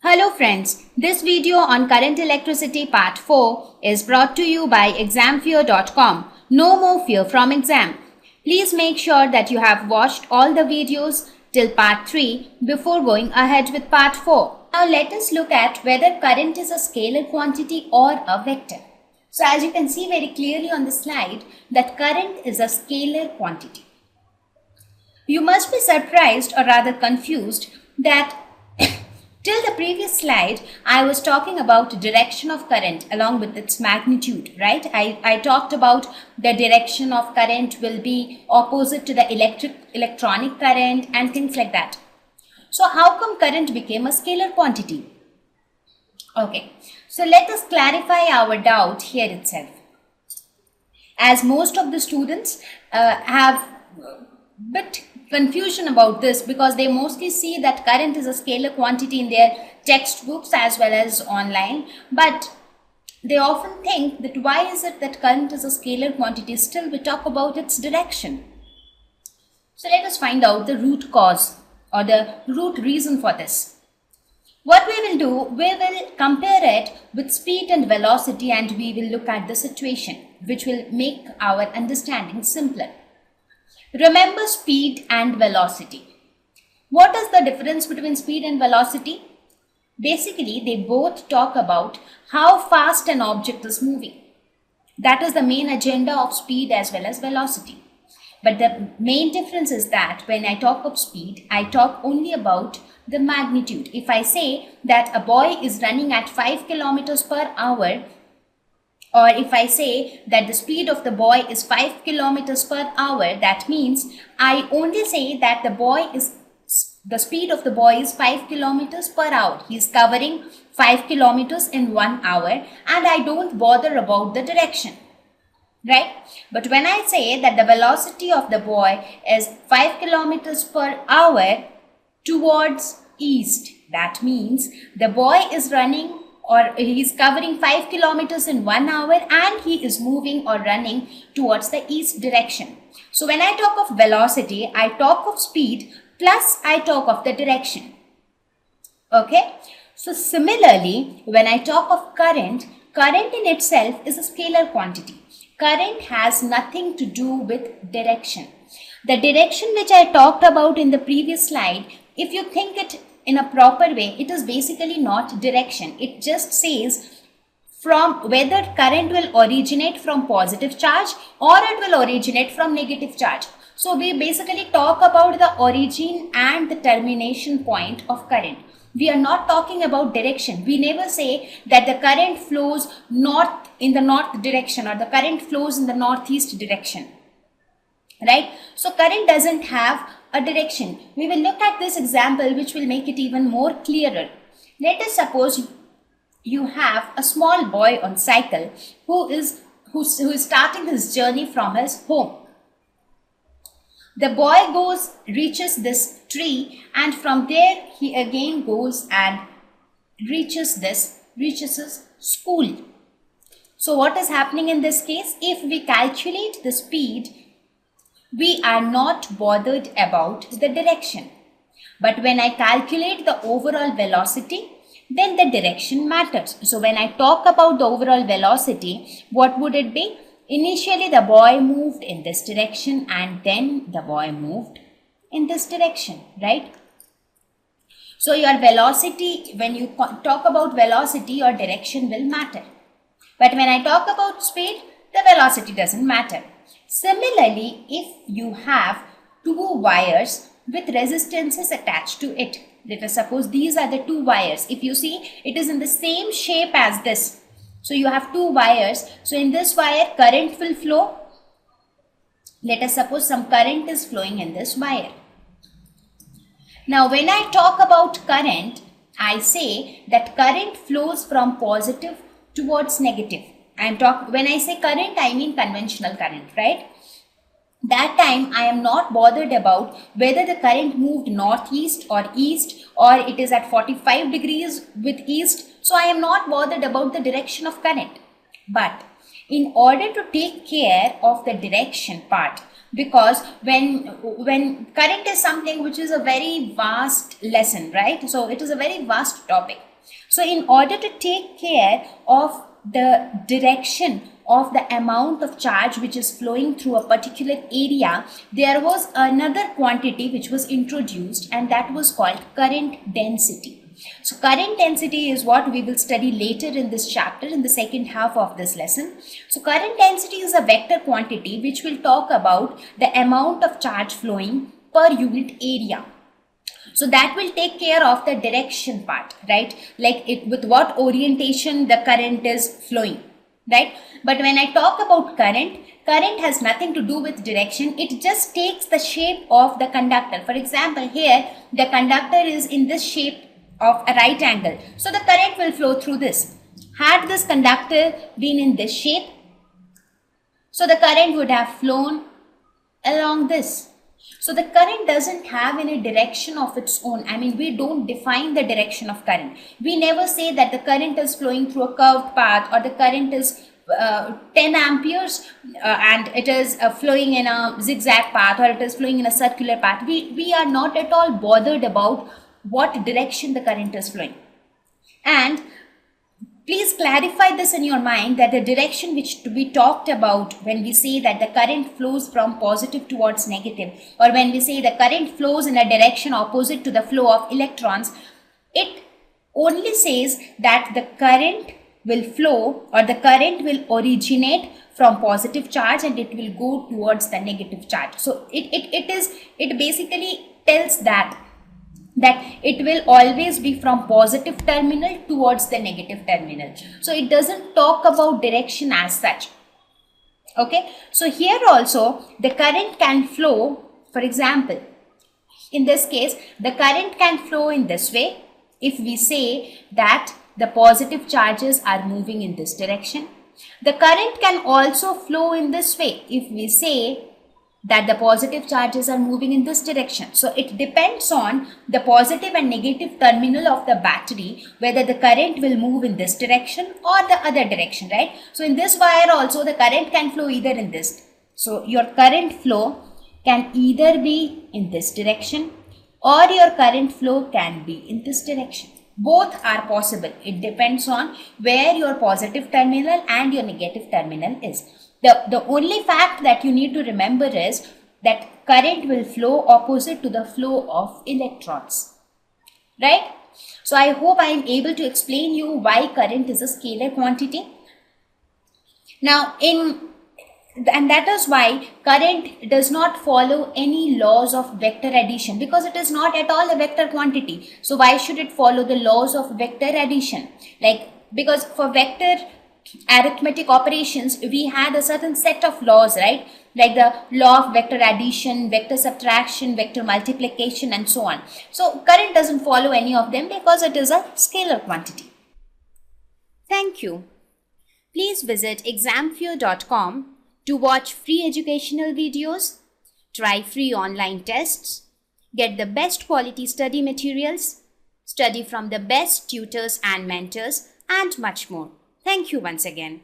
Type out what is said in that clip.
Hello friends, this video on current electricity part 4 is brought to you by examfear.com. No more fear from exam. Please make sure that you have watched all the videos till part 3 before going ahead with part 4. Now let us look at whether current is a scalar quantity or a vector. So as you can see very clearly on the slide that current is a scalar quantity. You must be surprised or rather confused that till the previous slide, I was talking about direction of current along with its magnitude, right? I talked about the direction of current will be opposite to the electronic current and things like that. So how come current became a scalar quantity? Okay, so let us clarify our doubt here itself. As most of the students have bit confusion about this because they mostly see that current is a scalar quantity in their textbooks as well as online, but they often think that why is it that current is a scalar quantity? Still we talk about its direction. So let us find out the root cause or the root reason for this. What we will do, we will compare it with speed and velocity and we will look at the situation which will make our understanding simpler. Remember speed and velocity. What is the difference between speed and velocity? Basically, they both talk about how fast an object is moving. That is the main agenda of speed as well as velocity. But the main difference is that when I talk of speed, I talk only about the magnitude. If I say that a boy is running at 5 kilometers per hour, or if I say that the speed of the boy is 5 kilometers per hour, that means I only say that the speed of the boy is 5 kilometers per hour. He is covering 5 kilometers in 1 hour and I don't bother about the direction, right? But when I say that the velocity of the boy is 5 kilometers per hour towards east, that means the boy is running or he is covering 5 kilometers in 1 hour and he is moving or running towards the east direction. So when I talk of velocity, I talk of speed plus I talk of the direction. Okay. So similarly, when I talk of current, current in itself is a scalar quantity. Current has nothing to do with direction. The direction which I talked about in the previous slide, if you think it in a proper way, it is basically not direction. It just says from whether current will originate from positive charge or it will originate from negative charge. So we basically talk about the origin and the termination point of current. We are not talking about direction. We never say that the current flows in the north direction or the current flows in the northeast direction, right? So current doesn't have a direction. We will look at this example which will make it even more clearer. Let us suppose you have a small boy on cycle who is starting his journey from his home. The boy reaches this tree and from there he again goes and reaches his school. So what is happening in this case? If we calculate the speed, we are not bothered about the direction. But when I calculate the overall velocity, then the direction matters. So when I talk about the overall velocity, what would it be? Initially the boy moved in this direction and then the boy moved in this direction, right? So your velocity, when you talk about velocity, your direction will matter. But when I talk about speed, the velocity doesn't matter. Similarly, if you have two wires with resistances attached to it, let us suppose these are the two wires. If you see, it is in the same shape as this. So you have two wires. So in this wire, current will flow. Let us suppose some current is flowing in this wire. Now, when I talk about current, I say that current flows from positive towards negative. When I say current, I mean conventional current, right? That time I am not bothered about whether the current moved northeast or east or it is at 45 degrees with east. So I am not bothered about the direction of current. But in order to take care of the direction part, because when current is something which is a very vast lesson, right? So it is a very vast topic. So in order to take care of the direction of the amount of charge which is flowing through a particular area, there was another quantity which was introduced, and that was called current density. So current density is what we will study later in this chapter, in the second half of this lesson. So current density is a vector quantity which will talk about the amount of charge flowing per unit area. So that will take care of the direction part, right? Like with what orientation the current is flowing, right? But when I talk about current has nothing to do with direction. It just takes the shape of the conductor. For example, here the conductor is in this shape of a right angle. So the current will flow through this. Had this conductor been in this shape, so the current would have flown along this. So the current doesn't have any direction of its own. I mean, we don't define the direction of current. We never say that the current is flowing through a curved path, or the current is 10 amperes and it is flowing in a zigzag path, or it is flowing in a circular path. We are not at all bothered about what direction the current is flowing. And please clarify this in your mind, that the direction which we talked about when we say that the current flows from positive towards negative, or when we say the current flows in a direction opposite to the flow of electrons, it only says that the current will flow, or the current will originate from positive charge and it will go towards the negative charge. So it basically tells that it will always be from positive terminal towards the negative terminal. So it doesn't talk about direction as such. Okay, so here also the current can flow. For example, in this case, the current can flow in this way if we say that the positive charges are moving in this direction. The current can also flow in this way if we say that the positive charges are moving in this direction. So it depends on the positive and negative terminal of the battery whether the current will move in this direction or the other direction, right? So in this wire also the current can flow either in this. So your current flow can either be in this direction or your current flow can be in this direction. Both are possible. It depends on where your positive terminal and your negative terminal is. The only fact that you need to remember is that current will flow opposite to the flow of electrons, right? So I hope I am able to explain you why current is a scalar quantity. Now and that is why current does not follow any laws of vector addition, because it is not at all a vector quantity. So why should it follow the laws of vector addition? Because for vector arithmetic operations we had a certain set of laws, right? Like the law of vector addition, vector subtraction, vector multiplication, and so on. So current doesn't follow any of them because it is a scalar quantity. Thank you. Please visit examfear.com to watch free educational videos, try free online tests, get the best quality study materials, study from the best tutors and mentors, and much more. Thank you once again.